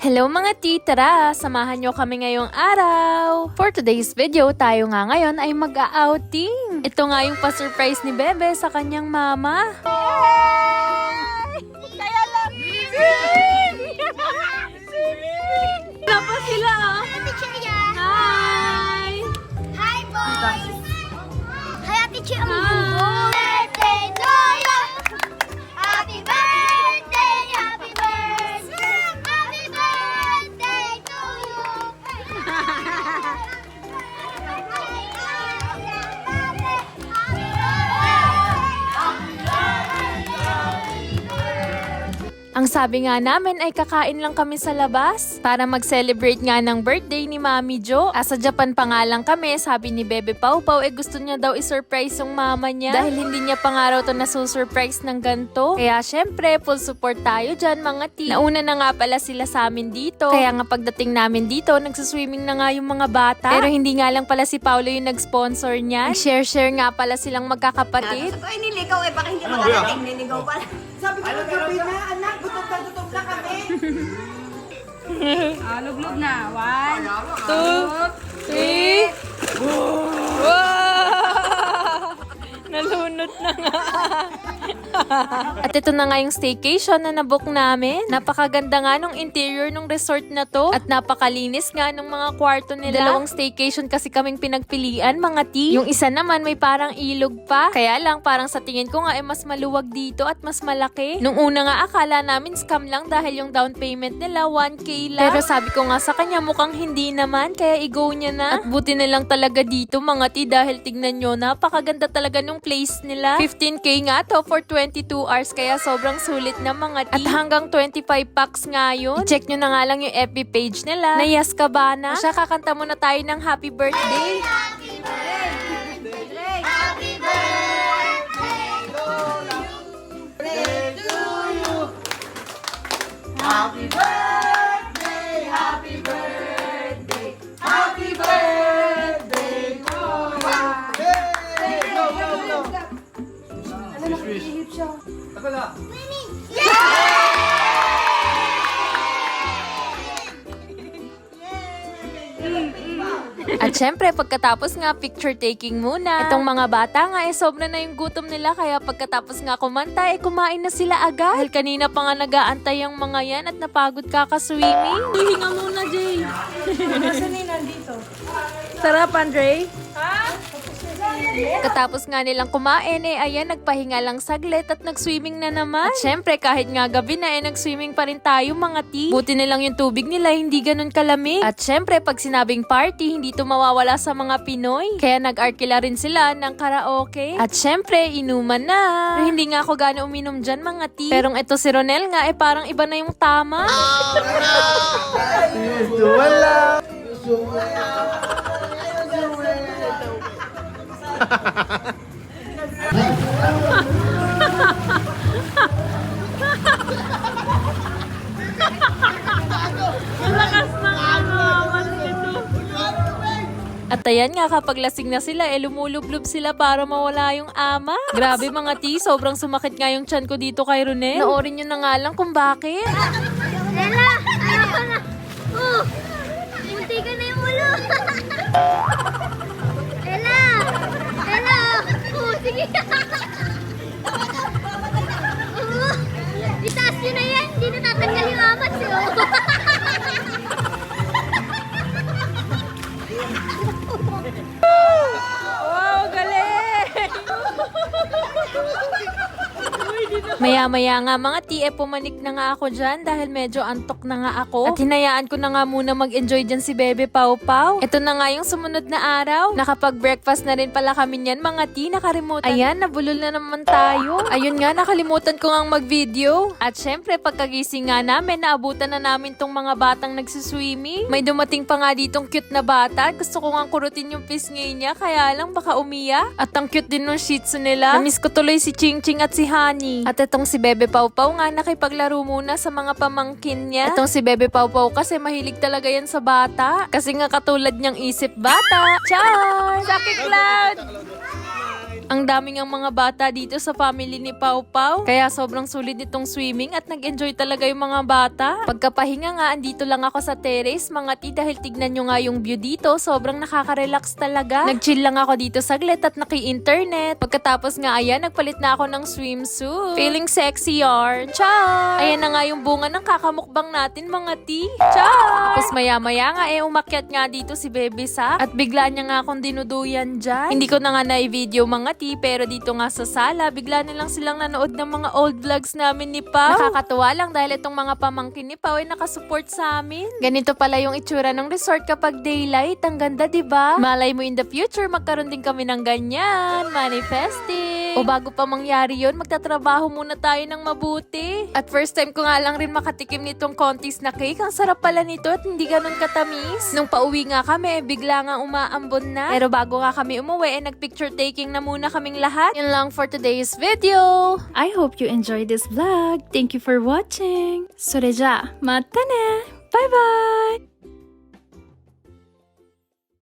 Hello mga titara! Samahan nyo kami ngayong araw! For today's video, tayo nga ngayon ay mag-outing! Ito nga yung pa-surprise ni Bebe sa kanyang mama. Kaya lang! Wala pa sila ah! Ate Chia! Hi! Hi, boys! Hi, Ate Chia! Hi! Birthday to you! Happy birthday! Happy birthday! Happy birthday to you! Ang sabi nga namin ay kakain lang kami sa labas para mag-celebrate nga ng birthday ni Mami Jo. Sa Japan pa nga lang kami, sabi ni Bebe Pau Pau, gusto niya daw i-surprise yung mama niya dahil hindi niya pa nga raw to nasusurprise ng ganito. Kaya syempre, full support tayo dyan mga ti. Nauna na nga pala sila sa amin dito. Kaya nga pagdating namin dito, nagsuswimming na nga yung mga bata. Pero hindi nga lang pala si Paulo yung nag-sponsor niyan. Share-share nga pala silang magkakapatid. Ay, niligaw eh. Baka hindi makarating. Niligaw pala. Sabi ko, gabi na, anak. Gutom na kami. Luglog na. 1, 2, 3. Wow! Nalunod na nga. At ito na nga yung staycation na nabook namin. Napakaganda nga nung interior ng resort na to. At napakalinis nga nung mga kwarto nila. Dalawang staycation kasi kaming pinagpilian, mga ti. Yung isa naman may parang ilog pa. Kaya lang parang sa tingin ko nga mas maluwag dito at mas malaki. Nung una nga akala namin scam lang dahil yung down payment nila 1K lang. Pero sabi ko nga sa kanya mukhang hindi naman. Kaya i-go niya na. At buti na lang talaga dito, mga ti, dahil tignan nyo, napakaganda talaga nung place nila. 15K nga to for 22 hours, kaya sobrang sulit na mga ti. At hanggang 25 packs nga yun. I-check nyo na nga lang yung FB page nila na Yas Cabana. Siya, kakanta muna tayo ng happy birthday. Happy birthday! Happy birthday to you! Happy birthday! Happy birthday! Happy birthday to At syempre, pagkatapos nga picture taking muna. Itong mga bata nga sobra na yung gutom nila, kaya pagkatapos nga kumanta kumain na sila agad. Dahil kanina pa nga nag-aantay yung mga yan at napagod kakaswimming. Hinga muna, Jay. Nasaan na nandito? Sarap, Andre? Katapos nga nilang kumain ayan, nagpahinga lang saglit at nag-swimming na naman. At syempre, kahit nga gabi na nag-swimming pa rin tayo mga ti. Buti nilang yung tubig nila hindi ganun kalamig. At syempre, pag sinabing party, hindi to mawawala sa mga Pinoy. Kaya nag-arkila rin sila ng karaoke. At syempre, inuman na. Hindi nga ako gano'ng uminom dyan mga ti. Pero ito si Ronel nga parang iba na yung tama. At ayan nga, kapag lasing na sila, lumulublob sila para mawala yung ama. Grabe mga ti, sobrang sumakit nga yung tiyan ko dito kay Ronel. Noorin nyo na nga lang kung bakit. Ella! Ayoko na! Oh! Munti ka na yung ulo! Ella! Ella! Oh, sige! Oh, itaas nyo na yan! Hindi na tatanggal yung amat siyo! Wow, galing! Maya-maya nga mga ti, pumanik na nga ako dyan dahil medyo antok na nga ako. At hinayaan ko na nga muna mag-enjoy dyan si Bebe Pau Pau. Ito na nga yung sumunod na araw. Nakapag-breakfast na rin pala kami niyan mga ti, nakalimutan. Ayan, nabulol na naman tayo. Ayun nga, nakalimutan ko ngang mag-video. At syempre, pagkagising nga namin, naabutan na namin tong mga batang nagsiswimming. May dumating pa nga ditong cute na bata. Gusto ko nga kurutin yung pisngay niya, kaya lang baka umiyak. At ang cute din ng shih tzu nila. Namiss ko tuloy si Ching Ching at si Honey. At itong si Bebe Pau Pau nga nakipaglaro muna sa mga pamangkin niya. Itong si Bebe Pau Pau kasi mahilig talaga yan sa bata. Kasi nga katulad niyang isip bata. Char! Saki Cloud! Ang daming ang mga bata dito sa family ni Pau Pau. Kaya sobrang sulit nitong swimming at nag-enjoy talaga yung mga bata. Pagkapahinga nga, andito lang ako sa terrace mga ti dahil tignan nyo nga yung view dito. Sobrang nakaka-relax talaga. Nag-chill lang ako dito saglit at naki-internet. Pagkatapos nga ayan, nagpalit na ako ng swimsuit. Feeling sexy yarn. Char! Ayan na nga yung bunga ng kakamukbang natin mga ti. Char! Tapos maya-maya nga umakyat nga dito si Bebe Sa at bigla niya nga akong dinuduyan dyan. Hindi ko na nga na-video mga ti pero dito nga sa sala, bigla na lang silang nanood ng mga old vlogs namin ni Pau. Nakakatuwa lang dahil itong mga pamangkin ni Pau ay nakasupport sa amin. Ganito pala yung itsura ng resort kapag daylight. Ang ganda, diba? Malay mo in the future, magkaroon din kami ng ganyan. Manifesting. O bago pa mangyari yon, magtatrabaho muna tayo ng mabuti. At first time ko nga lang rin makatikim nitong Contis na cake. Ang sarap pala nito at hindi ganun katamis. Nung pauwi nga kami, bigla nga umaambon na. Pero bago nga kami umuwi, nag-picture taking na muna kaming lahat. Yun lang for today's video. I hope you enjoyed this vlog. Thank you for watching. それじゃあ、またね